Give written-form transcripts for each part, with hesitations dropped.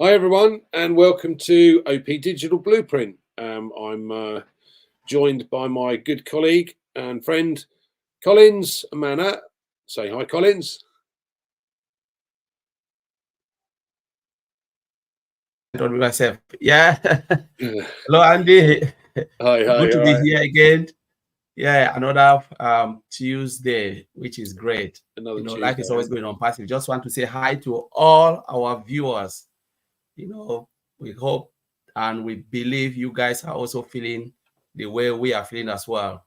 Hi everyone, and welcome to OP Digital Blueprint. I'm joined by my good colleague and friend Collins Manna. Say hi, Collins. On myself. Yeah. Hello, Andy. Hi, Good to be hi. here again. Yeah, another Tuesday, which is great. Another Tuesday. Life is always going on passive. Just want to say hi to all our viewers. We hope and we believe you guys are also feeling the way we are feeling as well.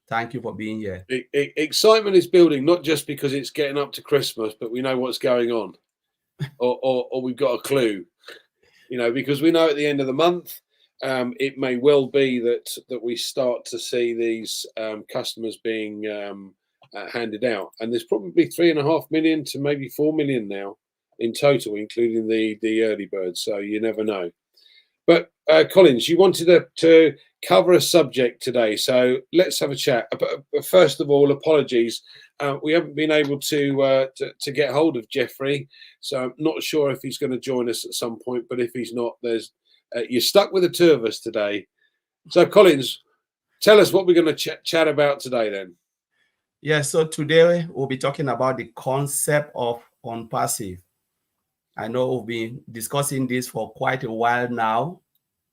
Thank you for being here. Excitement is building, not just because it's getting up to Christmas, but we know what's going on, or we've got a clue. Because we know at the end of the month, it may well be that we start to see these customers being handed out, and there's probably 3.5 million to maybe 4 million now in total, including the early birds. So you never know. But Collins, you wanted to cover a subject today, so let's have a chat. But first of all, apologies. We haven't been able to get hold of Jeffrey, so I'm not sure if he's going to join us at some point. But if he's not, you're stuck with the two of us today. So Collins, tell us what we're going to chat about today then. Yeah, so today we'll be talking about the concept of OnPassive. I know we've been discussing this for quite a while now,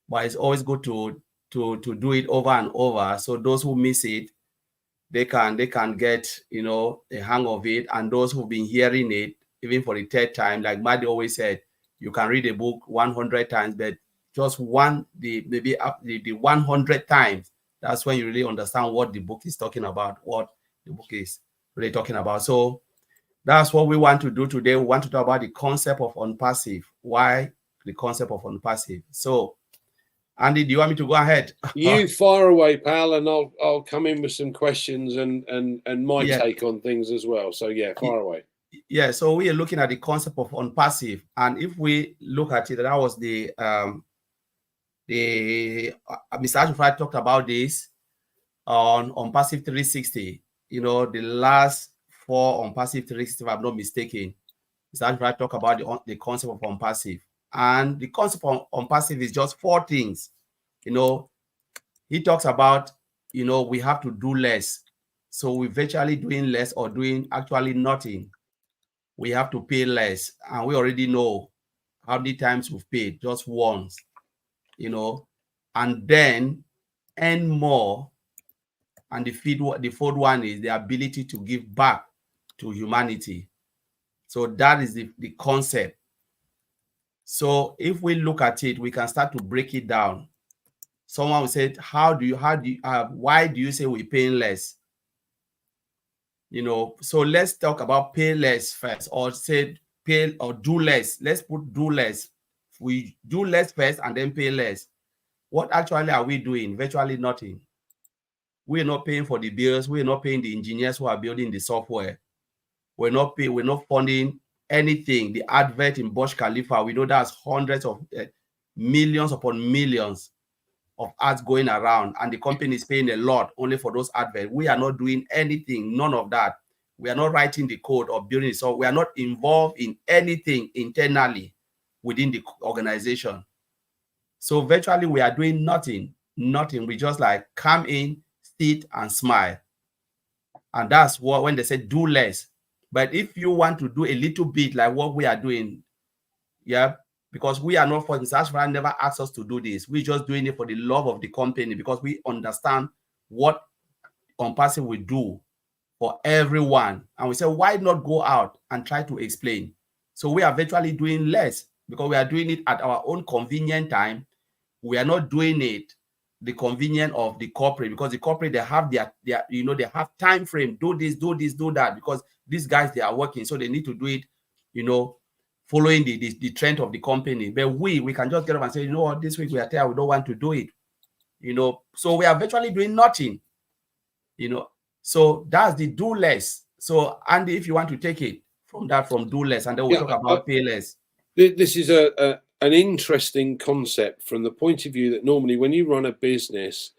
but it's always good to do it over and over. So those who miss it, they can get a hang of it. And those who've been hearing it, even for the third time, like Maddie always said, you can read a book 100 times, but just maybe up the 100 times, that's when you really understand what the book is talking about, what the book is really talking about. So that's what we want to do today. We want to talk about the concept of OnPassive. Why the concept of OnPassive? So, Andy, do you want me to go ahead? You fire away, pal, and I'll come in with some questions and my take on things as well. So yeah, fire away. Yeah, so we are looking at the concept of OnPassive, and if we look at it, that was the Mr. Ashford talked about this on OnPassive 360. The last 4 OnPassive 360, if I'm not mistaken, Mr. Ashford talked about the concept of OnPassive, and the concept of OnPassive is just 4 things. He talks about we have to do less, so we're virtually doing less or doing actually nothing. We have to pay less, and we already know how many times we've paid, just once, and then earn more. And the fourth one is the ability to give back to humanity. So that is the concept. So if we look at it, we can start to break it down. Someone will say, why do you say we're paying less? So let's talk about pay less first, or say pay or do less. Let's put do less. We do less first and then pay less. What actually are we doing? Virtually nothing. We're not paying for the bills. We're not paying the engineers who are building the software. We're not funding anything. The advert in Burj Khalifa, we know that's hundreds of millions upon millions of ads going around, and the company is paying a lot only for those adverts. We are not doing anything, none of that. We are not writing the code or building it. So we are not involved in anything internally within the organization. So virtually we are doing nothing. We just like come in, sit and smile. And that's what when they say do less. But if you want to do a little bit like what we are doing, yeah, because we are not for this, never asked us to do this. We're just doing it for the love of the company, because we understand what OnPassive will do for everyone. And we say, why not go out and try to explain? So we are virtually doing less because we are doing it at our own convenient time. We are not doing it the convenience of the corporate, because the corporate, they have their they have time frame, do this, do that, because these guys, they are working, so they need to do it, following the trend of the company. But we can just get up and say, what, this week we are tired, we don't want to do it, so we are virtually doing nothing, so that's the do less. So Andy, if you want to take it from do less, and then we'll talk about pay less. This is an interesting concept from the point of view that normally when you run a business,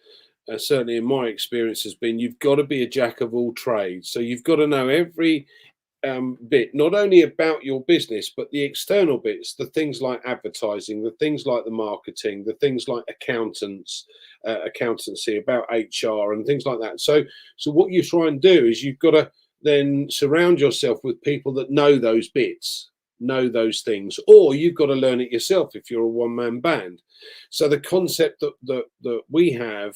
certainly in my experience has been, you've got to be a jack of all trades. So you've got to know every bit, not only about your business, but the external bits, the things like advertising, the things like the marketing, the things like accountancy, about HR and things like that. So what you try and do is you've got to then surround yourself with people that know those bits, know those things, or you've got to learn it yourself if you're a one-man band. So the concept that we have,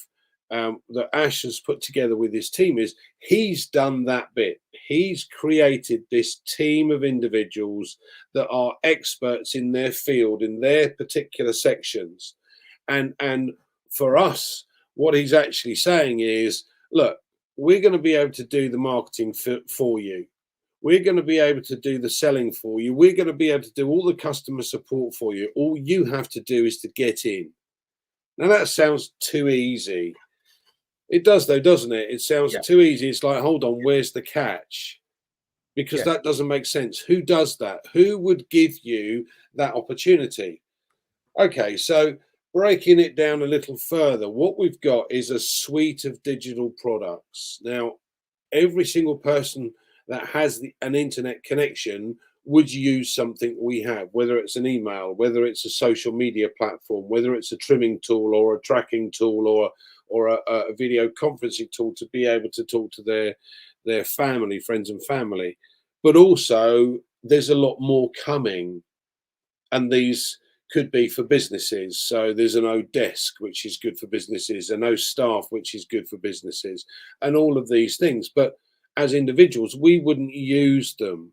that Ash has put together with his team, is he's done that bit. He's created this team of individuals that are experts in their field, in their particular sections. And for us, what he's actually saying is, look, we're going to be able to do the marketing for you. We're going to be able to do the selling for you. We're going to be able to do all the customer support for you. All you have to do is to get in. Now that sounds too easy. It does though, doesn't it? It sounds too easy. It's like, hold on, where's the catch? Because that doesn't make sense. Who does that? Who would give you that opportunity? Okay, so breaking it down a little further, what we've got is a suite of digital products. Now, every single person that has an internet connection would use something we have, whether it's an email, whether it's a social media platform, whether it's a trimming tool or a tracking tool or a video conferencing tool to be able to talk to their family, friends and family. But also there's a lot more coming, and these could be for businesses. So there's an Odesk, which is good for businesses, an O-Staff, which is good for businesses, and all of these things. But as individuals, we wouldn't use them.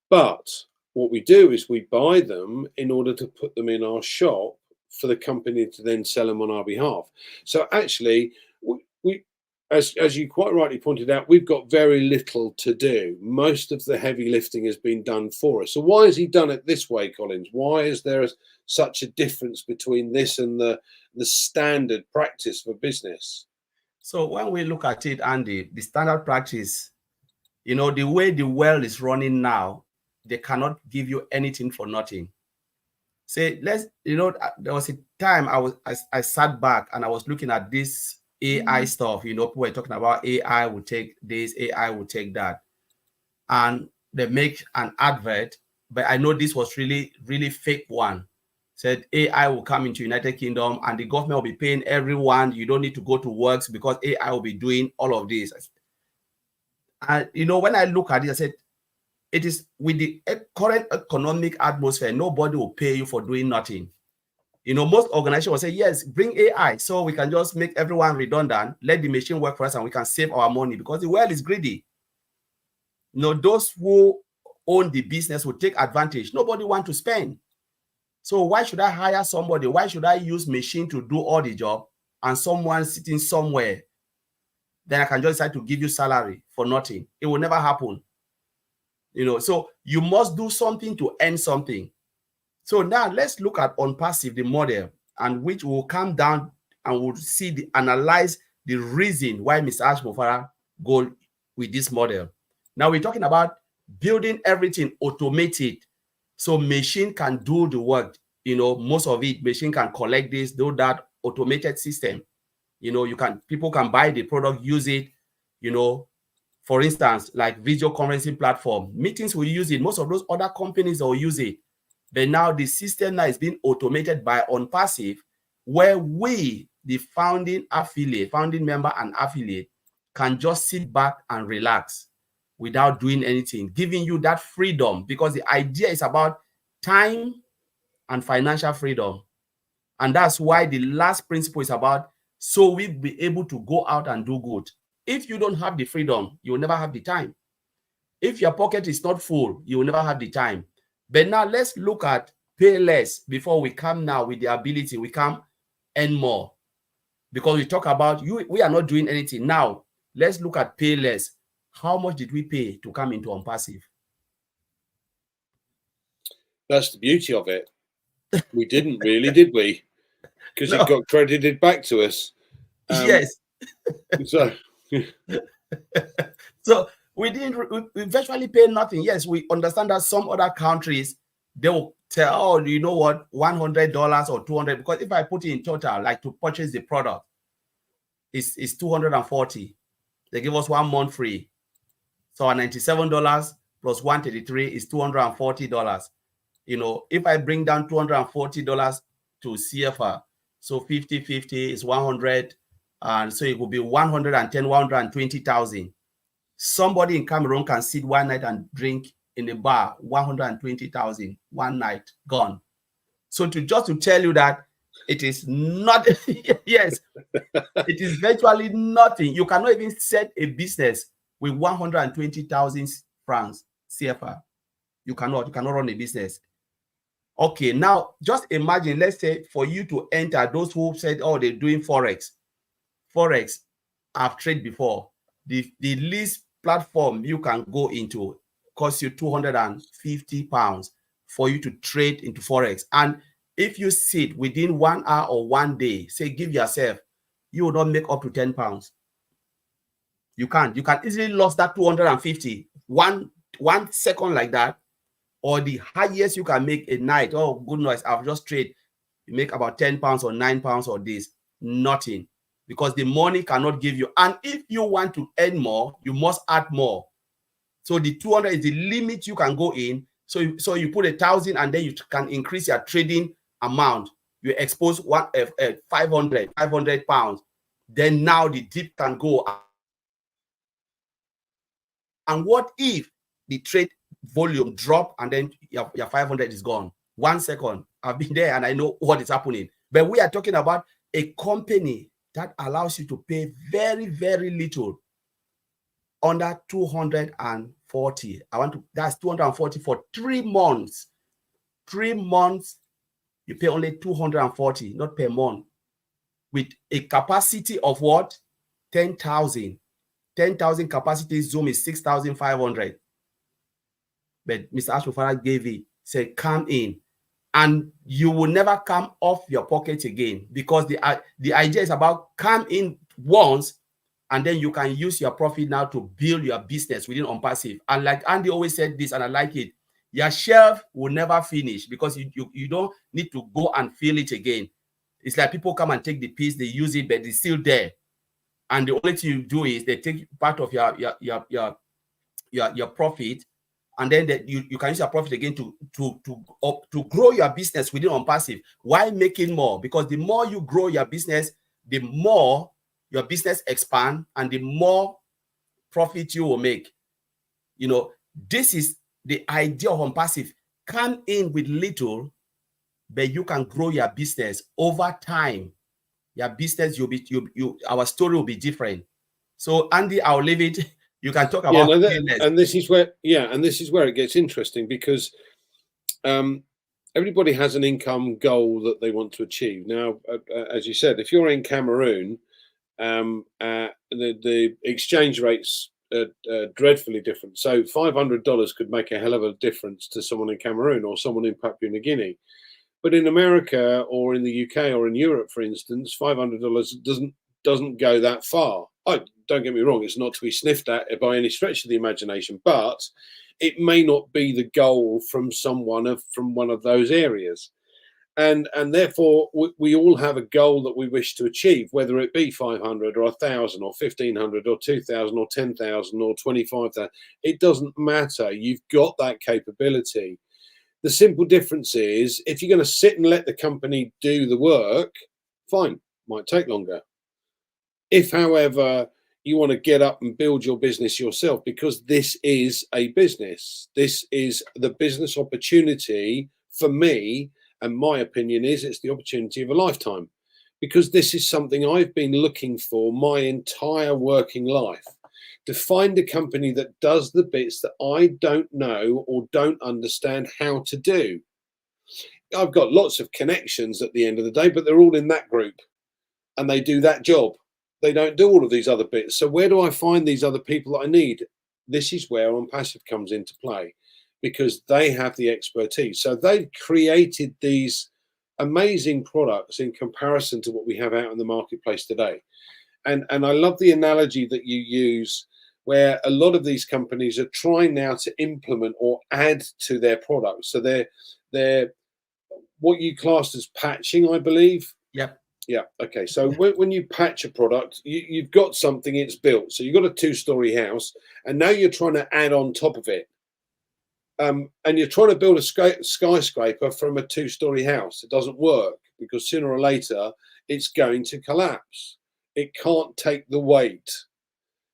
But what we do is we buy them in order to put them in our shop for the company to then sell them on our behalf. So actually, we as you quite rightly pointed out, we've got very little to do. Most of the heavy lifting has been done for us. So why has he done it this way, Collins? Why is there such a difference between this and the standard practice for business? So when we look at it, Andy, the standard practice, the way the world is running now, they cannot give you anything for nothing. Say, there was a time I sat back and I was looking at this AI stuff. People were talking about AI will take this, AI will take that. And they make an advert, but I know this was really, really fake one. Said AI will come into United Kingdom and the government will be paying everyone. You don't need to go to works because AI will be doing all of this. And, when I look at it, I said, it is with the current economic atmosphere, nobody will pay you for doing nothing. Most organizations will say, yes, bring AI so we can just make everyone redundant, let the machine work for us and we can save our money because the world is greedy. Those who own the business will take advantage. Nobody wants to spend. So why should I hire somebody? Why should I use machine to do all the job and someone sitting somewhere? Then I can just decide to give you salary for nothing. It will never happen. So you must do something to earn something. So now let's look at OnPassive, the model, and which will come down and we'll analyze the reason why Mr. Ash Mufara go with this model. Now we're talking about building everything automated, so machine can do the work. Most of it, machine can collect this, do that, automated system. People can buy the product, use it. For instance, like video conferencing platform, meetings will use it. Most of those other companies will use it. But now the system now is being automated by OnPassive, where we, the founding member and affiliate, can just sit back and relax without doing anything, giving you that freedom, because the idea is about time and financial freedom. And that's why the last principle is about, so we'll be able to go out and do good. If you don't have the freedom, you will never have the time. If your pocket is not full, you will never have the time. But now let's look at pay less before we come now with the ability, we can earn more. Because we talk about we are not doing anything. Now, let's look at pay less. How much did we pay to come into OnPassive? That's the beauty of it. We didn't really, did we? Because it got credited back to us. Yes. So we virtually pay nothing. Yes, we understand that some other countries, they will tell, oh, you know what, $100 or $200, because if I put it in total, like to purchase the product, it's $240. They give us 1 month free. So $97, plus 133 is $240. You know, if I bring down $240 to CFR, so 50 is 100, and so it will be 110, 120,000. Somebody in Cameroon can sit one night and drink in a bar, 120,000 one night, gone. So just to tell you that it is not, yes, it is virtually nothing. You cannot even set a business with 120,000 francs CFR. You cannot run a business. Okay, now just imagine, let's say for you to enter, those who said, oh, they're doing Forex. I've traded before. The least platform you can go into costs you 250 pounds for you to trade into Forex. And if you sit within 1 hour or 1 day, say give yourself, you will not make up to 10 pounds. You can easily lose that 250 1 second like that. Or the highest you can make a night, oh goodness, I've just traded, you make about 10 pounds or 9 pounds or this, nothing, because the money cannot give you. And if you want to earn more, you must add more. So the 200 is the limit you can go in. So you put 1,000 and then you can increase your trading amount. You expose 500 pounds. Then now the dip can go. And what if the trade volume drop and then your 500 is gone? 1 second. I've been there and I know what is happening. But we are talking about a company that allows you to pay very, very little, under 240. That's 240 for 3 months. 3 months, you pay only 240, not per month, with a capacity of what? 10,000. 10,000 capacity. Zoom is 6,500. But Mr. Ashofara gave it, said, come in. And you will never come off your pocket again, because the idea is about come in once, and then you can use your profit now to build your business within OnPassive. And like Andy always said this, and I like it, your shelf will never finish, because you don't need to go and fill it again. It's like people come and take the piece, they use it, but it's still there. And the only thing you do is they take part of your profit, and then you can use your profit again to grow your business within OnPassive. Why making more? Because the more you grow your business, the more your business expand and the more profit you will make. You know, this is the idea of OnPassive. Come in with little, but you can grow your business over time. Your business, our story will be different. So Andy, I'll leave it. You can talk about and this is where it gets interesting, because everybody has an income goal that they want to achieve. Now, as you said, if you're in Cameroon, the exchange rates are dreadfully different. So $500 could make a hell of a difference to someone in Cameroon or someone in Papua New Guinea. But in America or in the UK or in Europe, for instance, $500 doesn't go that far. Don't get me wrong, it's not to be sniffed at by any stretch of the imagination, but it may not be the goal from from one of those areas. And therefore, we all have a goal that we wish to achieve, whether it be 500 or 1,000 or 1,500 or 2,000 or 10,000 or 25,000. It doesn't matter. You've got that capability. The simple difference is, if you're going to sit and let the company do the work, fine, might take longer. If, however, you want to get up and build your business yourself, because this is a business, this is the business opportunity for me, and my opinion is it's the opportunity of a lifetime, because this is something I've been looking for my entire working life. To find a company that does the bits that I don't know or don't understand how to do. I've got lots of connections at the end of the day, but they're all in that group and they do that job. They don't do all of these other bits. So where do I find these other people that I need? This is where OnPassive comes into play, because they have the expertise. So they've created these amazing products in comparison to what we have out in the marketplace today. And I love the analogy that you use, where a lot of these companies are trying now to implement or add to their products. So they're what you classed as patching, I believe. Yep. Yeah. Okay. So when you patch a product, you've got something, it's built. So you've got a 2-story house, and now you're trying to add on top of it. and you're trying to build a skyscraper from a 2-story house. It doesn't work, because sooner or later it's going to collapse. It can't take the weight.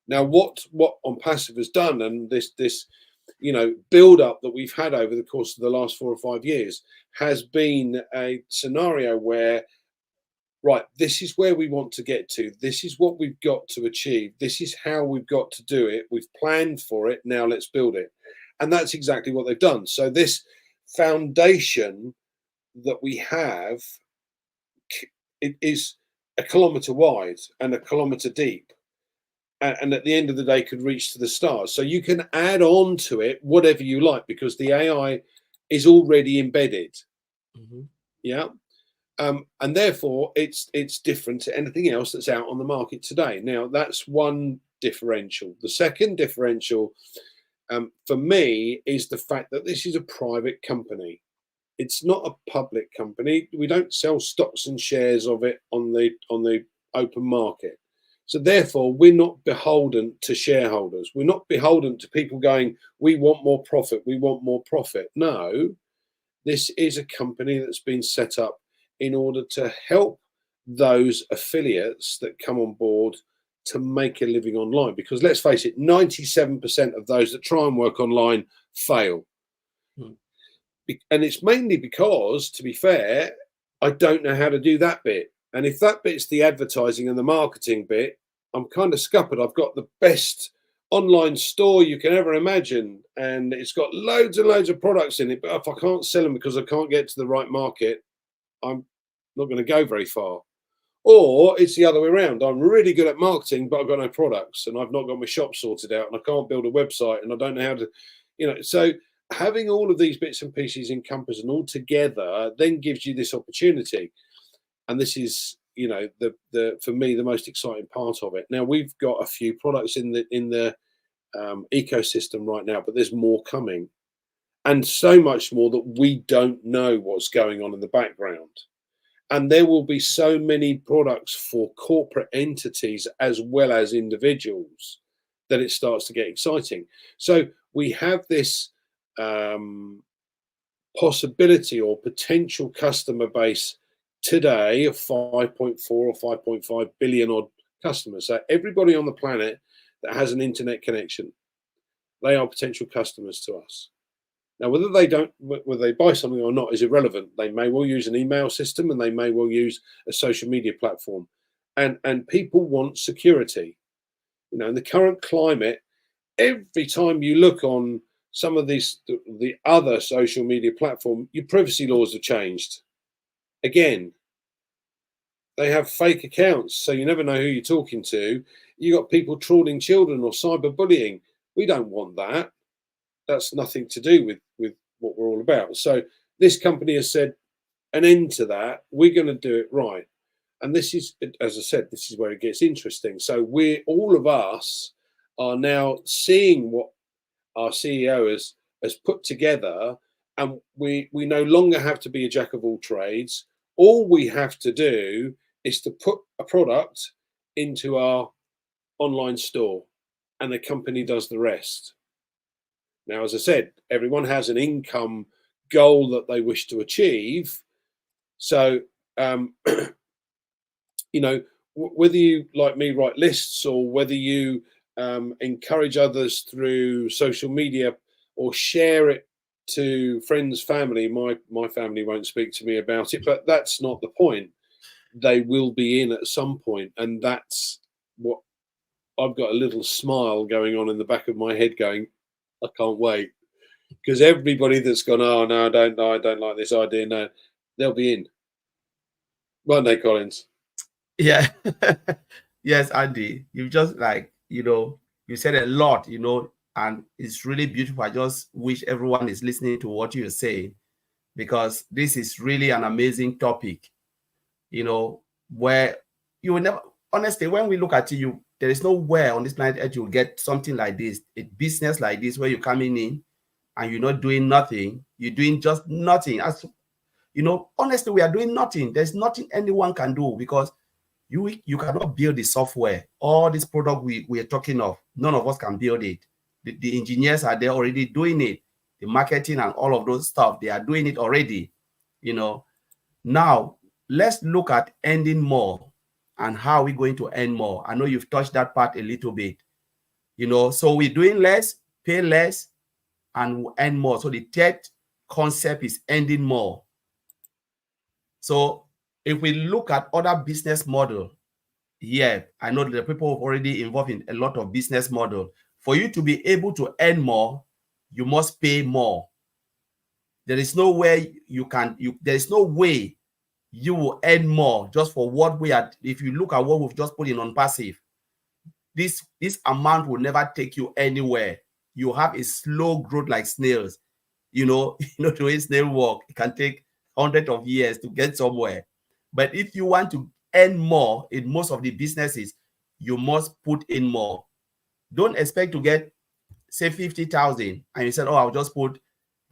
Now, what OnPassive has done, and this build up that we've had over the course of the last 4 or 5 years, has been a scenario where, right, this is where we want to get to. This is what we've got to achieve. This is how we've got to do it. We've planned for it. Now let's build it. And that's exactly what they've done. So this foundation that we have, it is a kilometre wide and a kilometre deep. And at the end of the day could reach to the stars. So you can add on to it whatever you like, because the AI is already embedded. Mm-hmm. Yeah. And therefore it's different to anything else that's out on the market today. Now, that's one differential. The second differential for me is the fact that this is a private company. It's not a public company. We don't sell stocks and shares of it on the open market. So therefore, we're not beholden to shareholders. We're not beholden to people going, we want more profit, we want more profit. No, this is a company that's been set up in order to help those affiliates that come on board to make a living online. Because let's face it, 97% of those that try and work online fail. And it's mainly because, to be fair, I don't know how to do that bit. And if that bit's the advertising and the marketing bit, I'm kind of scuppered. I've got the best online store you can ever imagine, and it's got loads and loads of products in it. But if I can't sell them because I can't get to the right market, I'm not going to go very far. Or it's the other way around. I'm really good at marketing, but I've got no products, and I've not got my shop sorted out, and I can't build a website, and I don't know how to, So having all of these bits and pieces encompassed and all together then gives you this opportunity. And this is, the for me, the most exciting part of it. Now, we've got a few products in the ecosystem right now, but there's more coming, and so much more that we don't know what's going on in the background. And there will be so many products for corporate entities as well as individuals that it starts to get exciting. So we have this possibility or potential customer base today of 5.4 or 5.5 billion odd customers. So everybody on the planet that has an internet connection, they are potential customers to us. Now, whether they buy something or not is irrelevant. They may well use an email system, and they may well use a social media platform. And people want security. In the current climate, every time you look on some of the other social media platform, your privacy laws have changed. Again, they have fake accounts, so you never know who you're talking to. You got people trawling children or cyberbullying. We don't want that. That's nothing to do with what we're all about. So this company has said an end to that. We're going to do it right. And this is, as I said, this is where it gets interesting. So all of us are now seeing what our CEO has put together, and we no longer have to be a jack of all trades. All we have to do is to put a product into our online store, and the company does the rest. Now, as I said, everyone has an income goal that they wish to achieve. So, whether you, like me, write lists, or whether you encourage others through social media or share it to friends, family, my family won't speak to me about it, but that's not the point. They will be in at some point, and that's what I've got a little smile going on in the back of my head going, I can't wait, because everybody that's gone, oh no, I don't like this idea, no, they'll be in, won't they, Collins? Yeah. Yes, Andy, you've just you said a lot, and it's really beautiful. I just wish everyone is listening to what you're saying, because this is really an amazing topic, where you will never, honestly, when we look at you, there is nowhere on this planet Earth you'll get something like this, a business like this, where you're coming in and you're not doing nothing. You're doing just nothing. As honestly, we are doing nothing. There's nothing anyone can do, because you cannot build the software. All this product we are talking of, none of us can build it. The engineers are there already doing it. the marketing and all of those stuff. They are doing it already, you know. Now, let's look at earning more and how we're going to earn more. I know you've touched that part a little bit, you know. So we're doing less, pay less, and we'll earn more. So the third concept is earning more. So if we look at other business model, yeah, I know the people already involved in a lot of business model. For you to be able to earn more, you must pay more. There is no way there is no way you will earn more just for what we are. If you look at what we've just put in OnPassive, this amount will never take you anywhere. You have a slow growth like snails. You know the way snail walk, it can take hundreds of years to get somewhere. But if you want to earn more in most of the businesses, you must put in more. Don't expect to get, say, 50,000, and you said, oh, if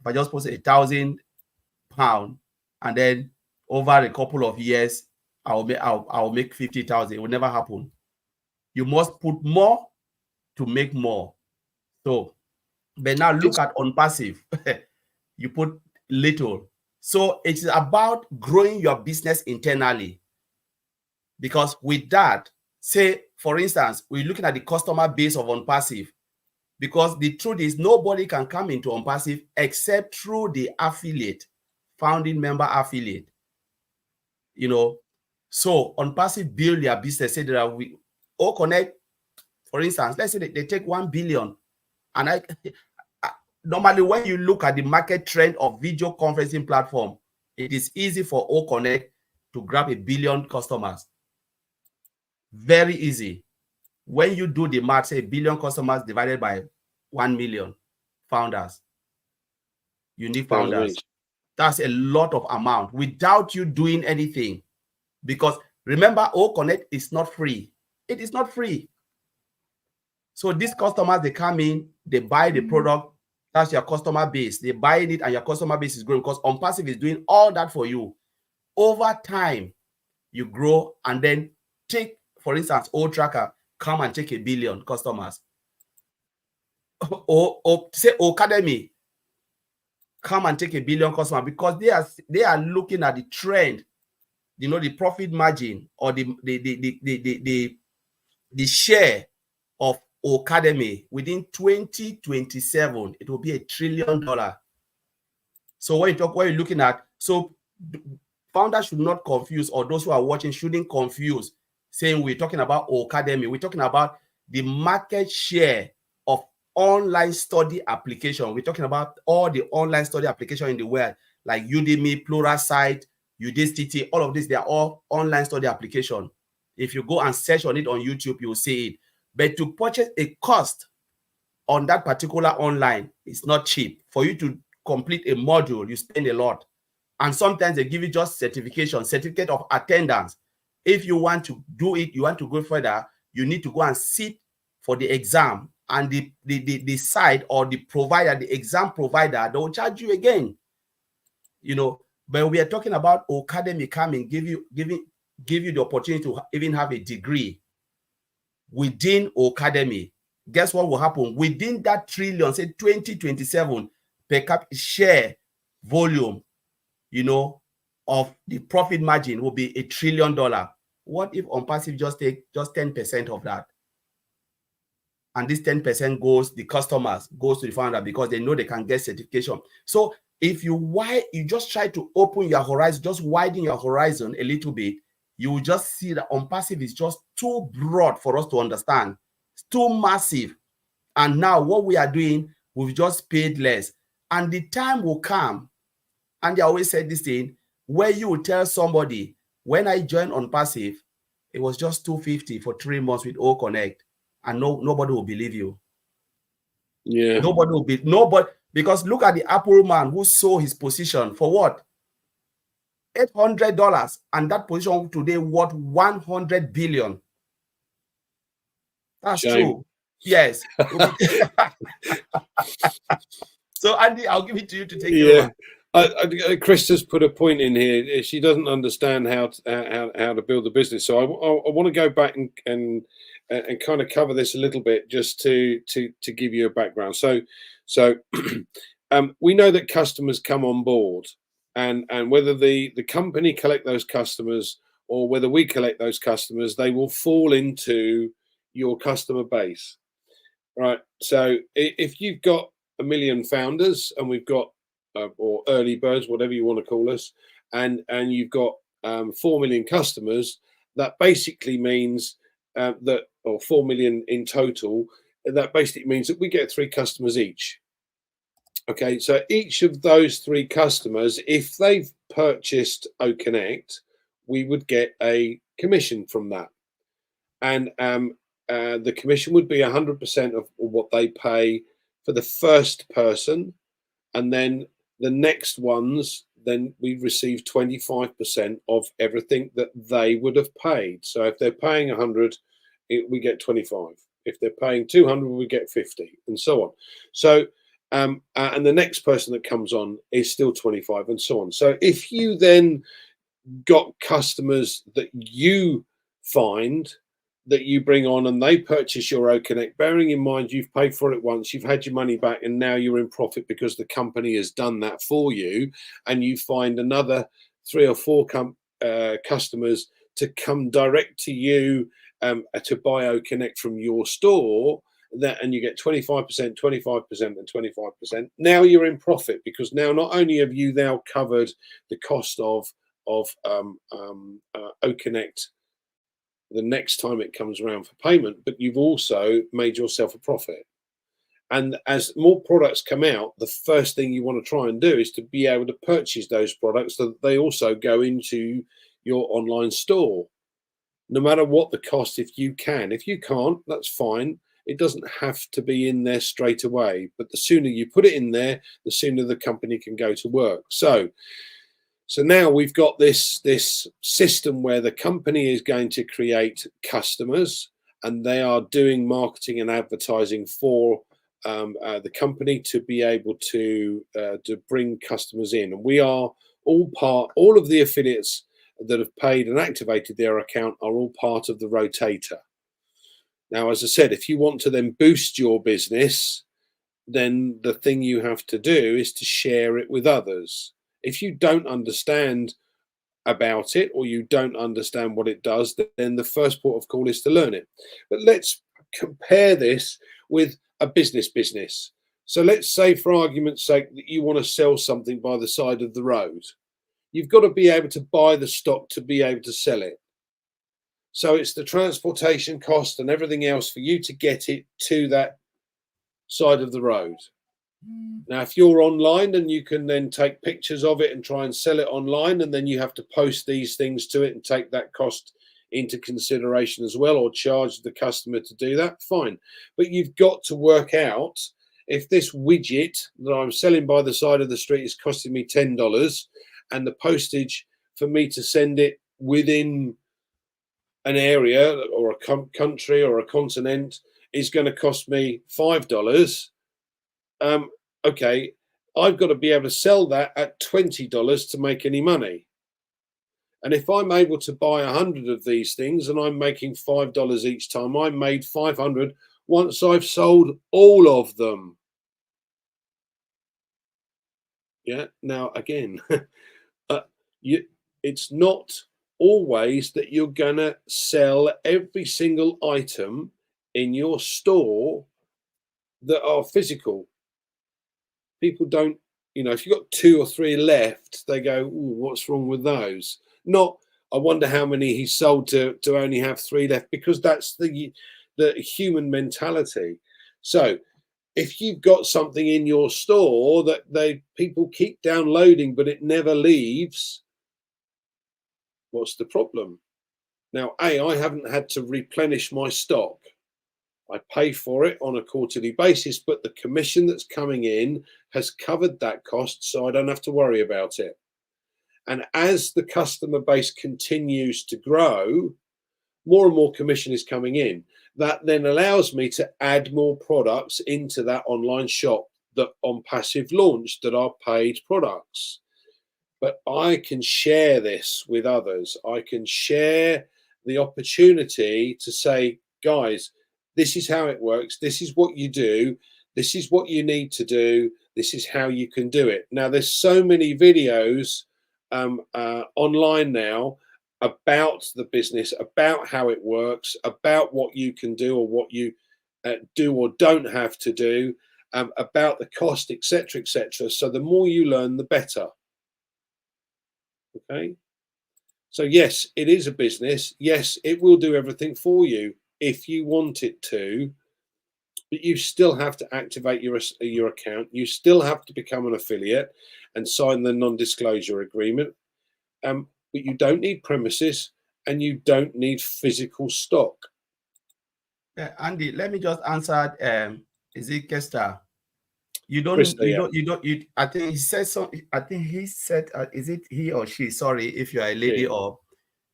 I just put £1,000, and then over a couple of years, I'll make 50,000. It will never happen. You must put more to make more. So, but now look at OnPassive. You put little. So it's about growing your business internally. Because with that, say, for instance, we're looking at the customer base of OnPassive. Because the truth is, nobody can come into OnPassive except through the affiliate, founding member affiliate. You know, so OnPassive build their business. Say that we all connect, for instance, let's say they take 1 billion. And normally when you look at the market trend of video conferencing platform, it is easy for OConnect to grab 1 billion customers. Very easy. When you do the math, say 1 billion customers divided by 1 million founders, unique founders, that's a lot of amount without you doing anything. Because remember, OConnect is not free. It is not free. So these customers, they come in, they buy the product. That's your customer base. They buy it and your customer base is growing because OnPassive is doing all that for you. Over time, you grow, and then take, for instance, Tracker, come and take 1 billion customers. Or say Academy, come and take 1 billion customers, because they are looking at the trend, you know, the profit margin or the share of Academy within 2027, it will be $1 trillion. So when you're looking at, so founders should not confuse, or those who are watching shouldn't confuse, saying we're talking about Academy. We're talking about the market share of online study application. We're talking about all the online study application in the world, like Udemy, Pluralsight, Udacity, all of this. They are all online study application. If you go and search on it on YouTube, you'll see it. But to purchase a cost on that particular online, it's not cheap. For you to complete a module, you spend a lot. And sometimes they give you just certificate of attendance. If you want to do it, you want to go further, you need to go and sit for the exam. And the site or the provider, the exam provider, they will charge you again. You know, but we are talking about Academy coming, give you the opportunity to even have a degree within Academy. Guess what will happen? Within that trillion, say 2027, per capita share volume, you know, of the profit margin will be $1 trillion. What if OnPassive just take 10% of that? And this 10% goes, the customers goes to the founder because they know they can get certification. So if you just try to open your horizon, just widen your horizon a little bit, you will just see that OnPassive is just too broad for us to understand. It's too massive. And now what we are doing, we've just paid less. And the time will come, and they always said this thing, where you will tell somebody, when I joined OnPassive, it was just $250 for 3 months with OConnect, and nobody will believe you. Yeah. Nobody, because look at the Apple man who sold his position for what? $800, and that position today worth $100 billion. That's true. Yes. So Andy, I'll give it to you to take it over. Chris has put a point in here. She doesn't understand how to build a business. So I want to go back and kind of cover this a little bit, just to give you a background. So we know that customers come on board, and whether the company collect those customers or whether we collect those customers, they will fall into your customer base, right? So if you've got 1 million founders, and we've got or early birds, whatever you want to call us, and you've got 4 million customers, that basically means that, or 4 million in total, that basically means that we get 3 customers each. Okay, so each of those 3 customers, if they've purchased OConnect, we would get a commission from that, and the commission would be 100% of what they pay for the first person, and then the next ones, then we receive 25% of everything that they would have paid. So if they're paying 100, we get 25. If they're paying 200, we get 50, and so on. So and the next person that comes on is still 25, and so on. So if you then got customers that you find that you bring on and they purchase your OConnect, bearing in mind you've paid for it once, you've had your money back, and now you're in profit because the company has done that for you, and you find another 3 or 4 customers to come direct to you to buy OConnect from your store, and you get 25%, 25%, and 25%. Now you're in profit, because now not only have you now covered the cost of OConnect the next time it comes around for payment, but you've also made yourself a profit. And as more products come out, the first thing you want to try and do is to be able to purchase those products so that they also go into your online store, no matter what the cost, if you can. If you can't, that's fine. It doesn't have to be in there straight away, but the sooner you put it in there, the sooner the company can go to work. So now we've got this system where the company is going to create customers, and they are doing marketing and advertising for the company to be able to bring customers in. And we are all of the affiliates that have paid and activated their account are all part of the rotator. Now, as I said, if you want to then boost your business, then the thing you have to do is to share it with others. If you don't understand about it, or you don't understand what it does, then the first port of call is to learn it. But let's compare this with a business. So let's say, for argument's sake, that you want to sell something by the side of the road. You've got to be able to buy the stock to be able to sell it. So it's the transportation cost and everything else for you to get it to that side of the road. Now, if you're online, then you can then take pictures of it and try and sell it online, and then you have to post these things to it and take that cost into consideration as well, or charge the customer to do that, fine. But you've got to work out, if this widget that I'm selling by the side of the street is costing me $10, and the postage for me to send it within an area or a country or a continent is going to cost me $5, okay, I've got to be able to sell that at $20 to make any money. And if I'm able to buy 100 of these things and I'm making $5 each time, I made 500 once I've sold all of them. Yeah. Now, again, it's not always that you're going to sell every single item in your store that are physical. People don't, if you've got 2 or 3 left, they go, ooh, what's wrong with those? Not, I wonder how many he sold to only have 3 left, because that's the human mentality. So if you've got something in your store that people keep downloading, but it never leaves, what's the problem? Now, I haven't had to replenish my stock. I pay for it on a quarterly basis, but the commission that's coming in has covered that cost, so I don't have to worry about it. And as the customer base continues to grow, more and more commission is coming in. That then allows me to add more products into that online shop that OnPassive launched that are paid products. But I can share this with others. I can share the opportunity to say, guys, this is how it works. This is what you do. This is what you need to do. This is how you can do it. Now, there's so many videos online now about the business, about how it works, about what you can do or what you do or don't have to do, about the cost, etc., etc. So the more you learn, the better. Okay. So yes, it is a business. Yes, it will do everything for you if you want it to, but you still have to activate your account. You still have to become an affiliate and sign the non-disclosure agreement. But you don't need premises and you don't need physical stock. Andy, let me just answer. Is it Kester? You don't. Krista, you yeah. don't. You don't. You. I think he said something. I think he said. Is it he or she? Sorry, if you are a lady or.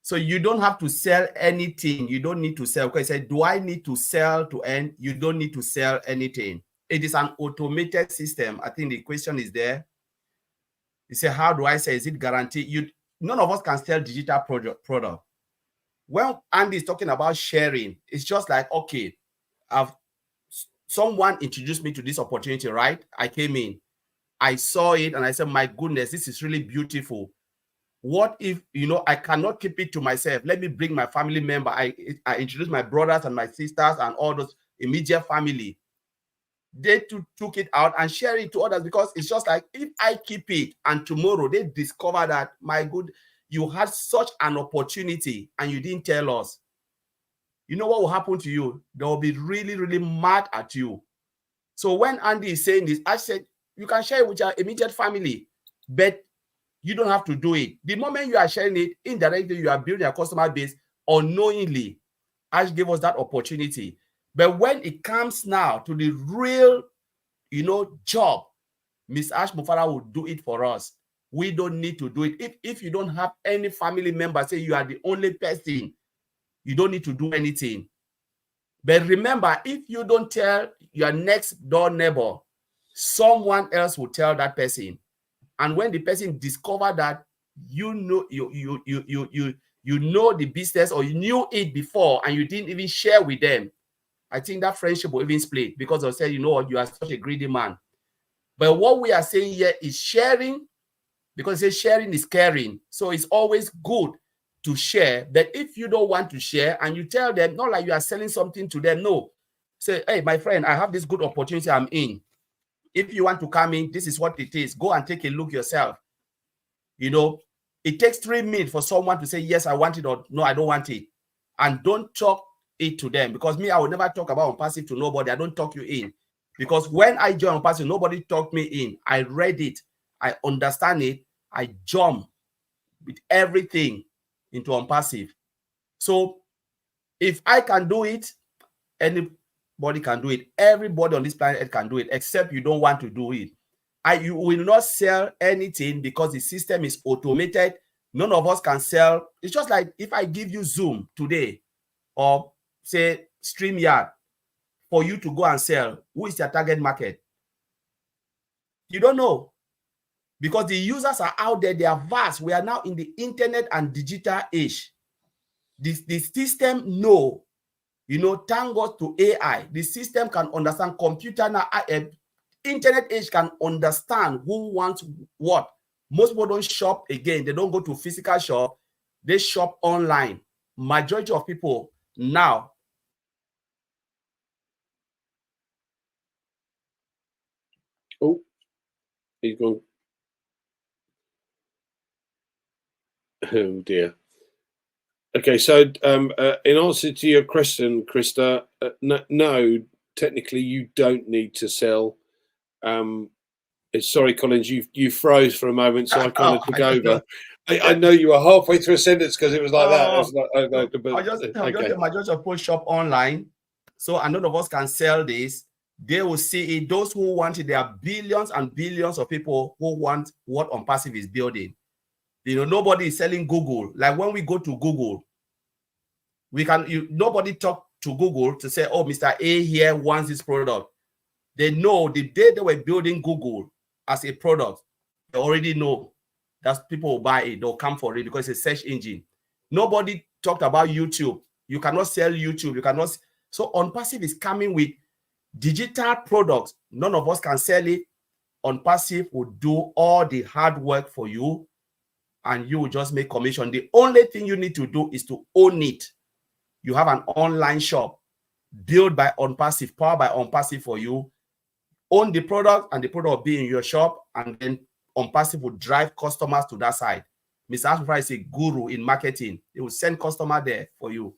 So you don't have to sell anything. You don't need to sell. Because I said, do I need to sell to earn? You don't need to sell anything. It is an automated system. I think the question is there. You say, how do I say? Is it guaranteed? None of us can sell digital product. When Andy is talking about sharing, it's just like, okay, someone introduced me to this opportunity, right? I came in, I saw it, and I said, my goodness, this is really beautiful. What if, I cannot keep it to myself? Let me bring my family member. I introduced my brothers and my sisters and all those immediate family. They took it out and share it to others, because it's just like, if I keep it and tomorrow they discover that, my good, you had such an opportunity and you didn't tell us, you know what will happen to you? They will be really, really mad at you. So when Andy is saying this, I said, you can share it with your immediate family, but you don't have to do it. The moment you are sharing it, indirectly, you are building a customer base unknowingly. Ash gave us that opportunity. But when it comes now to the real, job, Miss Ash Mufara will do it for us. We don't need to do it. If you don't have any family member, say you are the only person, you don't need to do anything. But remember, if you don't tell your next door neighbor, someone else will tell that person. And when the person discover that you know the business, or you knew it before and you didn't even share with them, I think that friendship will even split, because they'll say, you know what, you are such a greedy man. But what we are saying here is sharing, because it says sharing is caring. So it's always good to share. But if you don't want to share and you tell them, not like you are selling something to them, no. Say, hey, my friend, I have this good opportunity I'm in. If you want to come in, this is what it is. Go and take a look yourself. It takes 3 minutes for someone to say, yes, I want it, or no, I don't want it. And don't talk it to them, because me, I will never talk about OnPassive to nobody. I don't talk you in, because when I joined OnPassive, nobody talked me in. I read it, I understand it, I jump with everything into OnPassive. So if I can do it, anybody can do it. Everybody on this planet can do it, except you don't want to do it. You will not sell anything because the system is automated. None of us can sell. It's just like if I give you Zoom today, or say StreamYard, for you to go and sell, who is your target market? You don't know, because the users are out there. They are vast. We are now in the internet and digital age. The system know, thank God to AI, the system can understand. Computer now, internet age can understand who wants what. Most people don't shop again. They don't go to physical shop. They shop online. Majority of people now. Oh, he's gone. Oh dear. Okay, so in answer to your question, Krista, no, technically you don't need to sell. Sorry, Collins, you froze for a moment, so I kind of took over. I know you were halfway through a sentence because it was like that. It was like, majority of people shop online, so none of us can sell this. They will see it. Those who want it, there are billions and billions of people who want what OnPassive is building. Nobody is selling Google. Like when we go to Google, nobody talk to Google to say, oh, Mr. A here wants this product. They know the day they were building Google as a product, they already know that people will buy it. They'll come for it because it's a search engine. Nobody talked about YouTube. You cannot sell YouTube. You cannot. So OnPassive is coming with digital products. None of us can sell it. OnPassive will do all the hard work for you, and you will just make commission. The only thing you need to do is to own it. You have an online shop built by OnPassive, powered by OnPassive for you. Own the product, and the product will be in your shop, and then OnPassive will drive customers to that side. Mr. Ashmofara is a guru in marketing. He will send customer there for you.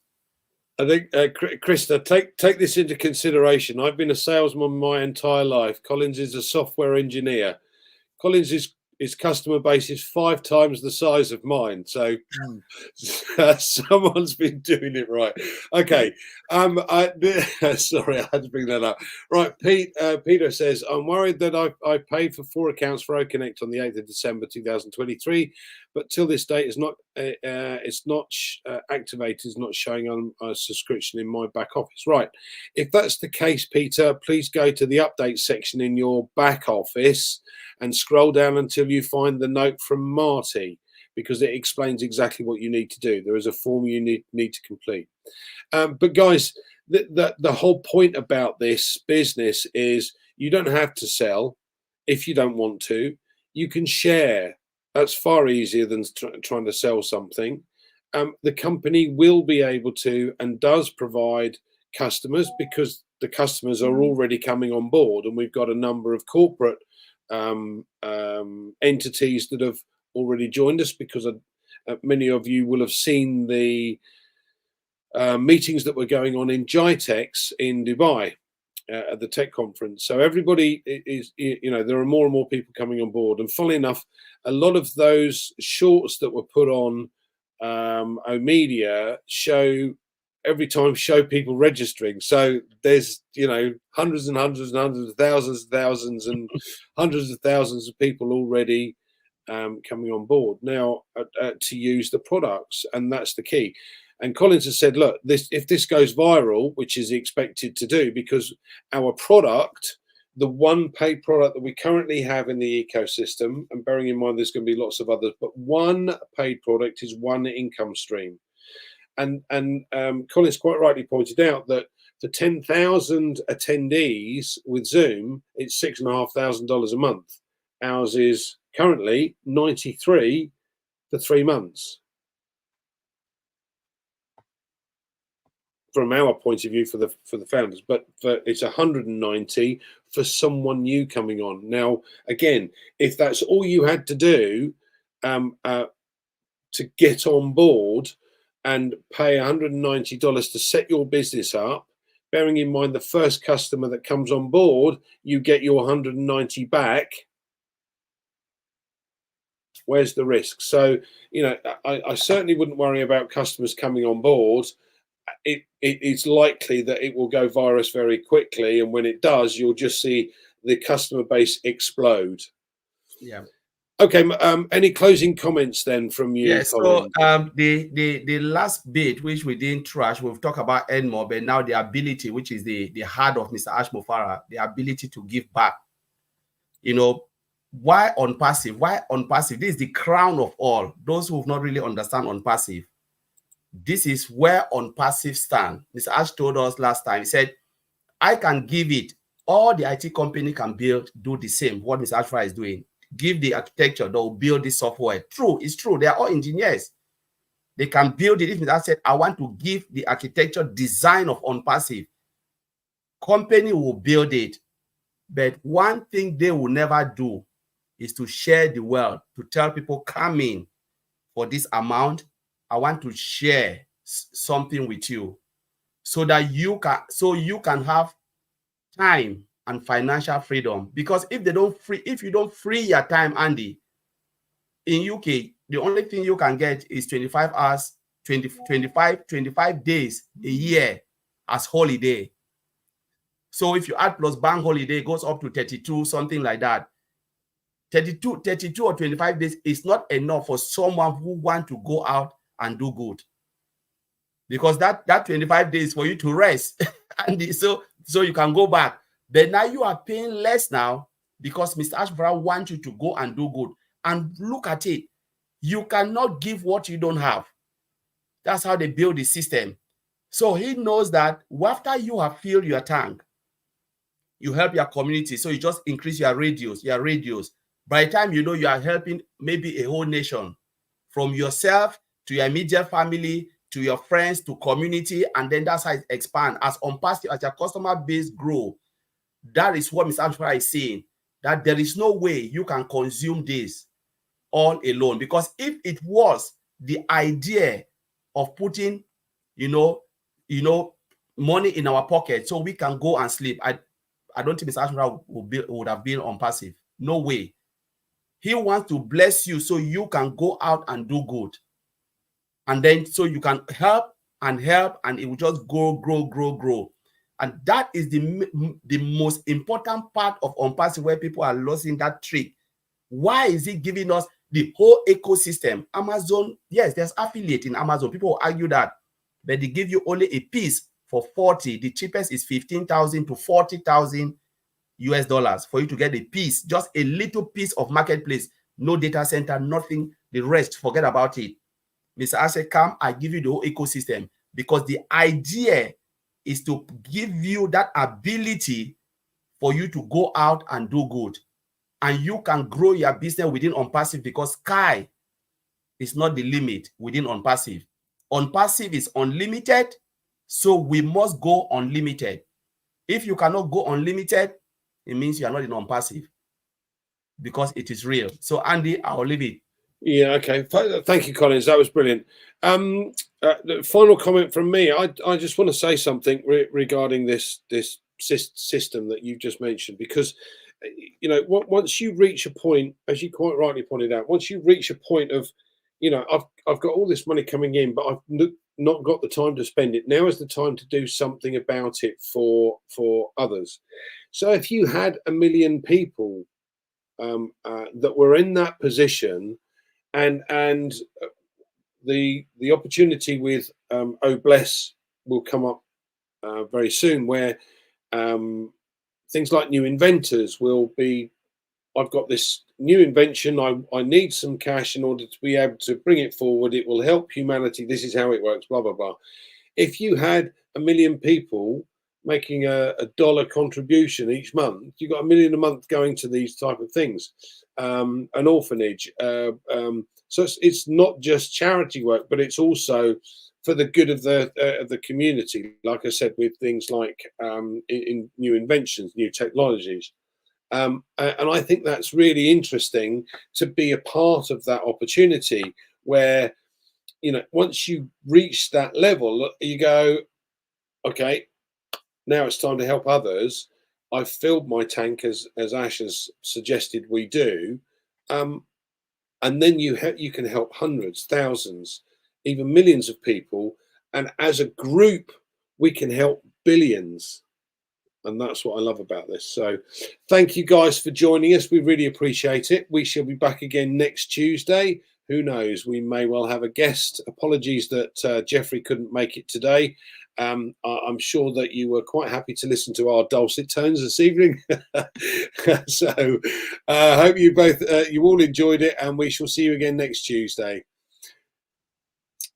I think, Krista, take this into consideration. I've been a salesman my entire life. Collins is a software engineer. Collins' his customer base is 5 times the size of mine. So someone's been doing it right. Okay. Sorry, I had to bring that up. Right. Peter says, I'm worried that I paid for 4 accounts for OConnect on the 8th of December 2023, but till this date it's not activated, it's not showing on a subscription in my back office. Right. If that's the case, Peter, please go to the update section in your back office and scroll down until you find the note from Marty, because it explains exactly what you need to do. There is a form you need to complete. But guys, the whole point about this business is you don't have to sell if you don't want to. You can share. That's far easier than trying to sell something. The company will be able to and does provide customers, because the customers are already coming on board, and we've got a number of corporate entities that have already joined us, because many of you will have seen the meetings that were going on in GITEX in Dubai at the tech conference. So everybody is, there are more and more people coming on board. And funnily enough, a lot of those shorts that were put on Omedia show people registering. So there's hundreds and hundreds and hundreds of thousands and hundreds of thousands of people already coming on board now to use the products, and that's the key. And Collins has said, look, if this goes viral, which is expected to do, because our product, the one paid product that we currently have in the ecosystem, and bearing in mind there's going to be lots of others, but one paid product is one income stream. And Collins quite rightly pointed out that for 10,000 attendees with Zoom, it's $6,500 a month. Ours is currently 93 for 3 months. From our point of view, for the founders, but it's 190 for someone new coming on. Now, again, if that's all you had to do to get on board and pay $190 to set your business up, bearing in mind the first customer that comes on board, you get your 190 back. Where's the risk? So, I certainly wouldn't worry about customers coming on board. It's likely that it will go virus very quickly, and when it does, you'll just see the customer base explode. Yeah. Okay. Any closing comments then from you? Yes. Colin? So the last bit, which we didn't trash, we've talked about earn more, but now the ability, which is the heart of Mr. Ashmofara, the ability to give back. Why OnPassive? Why OnPassive? This is the crown of all. Those who have not really understand OnPassive, this is where OnPassive stand. Mr. Ash told us last time, he said, I can give it. All the IT company can build, do the same, what Mr. Ashmofara is doing. Give the architecture, they'll build this software. True, it's true. They are all engineers. They can build it. If Mr. Ash said, I want to give the architecture design of OnPassive, company will build it. But one thing they will never do is to share the wealth, to tell people, come in for this amount. I want to share something with you, so that you can have time and financial freedom. Because if you don't free your time, Andy, in UK, the only thing you can get is 25 hours, 25 days a year as holiday. So if you add plus bank holiday, it goes up to 32, something like that. 32 or 25 days is not enough for someone who wants to go out and do good, because that 25 days for you to rest and so you can go back. But now you are paying less now, because Mr. Ashmofara wants you to go and do good. And look at it, you cannot give what you don't have. That's how they build the system. So he knows that after you have filled your tank, you help your community. So you just increase your radius. By the time you know, you are helping maybe a whole nation, from yourself to your immediate family, to your friends, to community, and then that's how it expands. As OnPassive, as your customer base grow, that is what Mr. Amshara is saying, that there is no way you can consume this all alone. Because if it was the idea of putting, money in our pocket so we can go and sleep, I don't think Mr. Amshara would have been OnPassive. No way. He wants to bless you so you can go out and do good. And then so you can help, and it will just grow. And that is the most important part of OnPassive, where people are losing that trick. Why is it giving us the whole ecosystem? Amazon, yes, there's affiliate in Amazon. People will argue that, but they give you only a piece for 40. The cheapest is 15,000 to 40,000 US dollars for you to get a piece, just a little piece of marketplace. No data center, nothing. The rest, forget about it. Mr. Ashe, come, I give you the whole ecosystem, because the idea is to give you that ability for you to go out and do good. And you can grow your business within OnPassive, because sky is not the limit within OnPassive. OnPassive is unlimited, so we must go unlimited. If you cannot go unlimited, it means you are not in OnPassive, because it is real. So Andy, I'll leave it. Yeah, okay. Thank you, Collins. That was brilliant. The final comment from me. I just want to say something regarding this system that you've just mentioned, because once you reach a point, as you quite rightly pointed out, once you reach a point of, I've got all this money coming in, but I've not got the time to spend it. Now is the time to do something about it for others. So if you had 1 million people that were in that position, and the opportunity with Bless will come up very soon, where things like new inventors will be, I've got this new invention, I need some cash in order to be able to bring it forward, it will help humanity, this is how it works, blah blah blah. If you had 1 million people making a dollar contribution each month, you've got 1 million a month going to these type of things. An orphanage, so it's not just charity work, but it's also for the good of the community, like I said, with things like in new inventions, new technologies. And I think that's really interesting to be a part of that opportunity, where once you reach that level, you go, okay, now it's time to help others. I've filled my tank, as Ash has suggested we do, and then you can help hundreds, thousands, even millions of people, and as a group we can help billions. And that's what I love about this. So thank you guys for joining us. We really appreciate it. We shall be back again next Tuesday. Who knows, we may well have a guest. Apologies that Jeffrey couldn't make it today. I'm sure that you were quite happy to listen to our dulcet tones this evening. So I hope you all enjoyed it, and we shall see you again next Tuesday.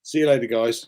See you later, guys.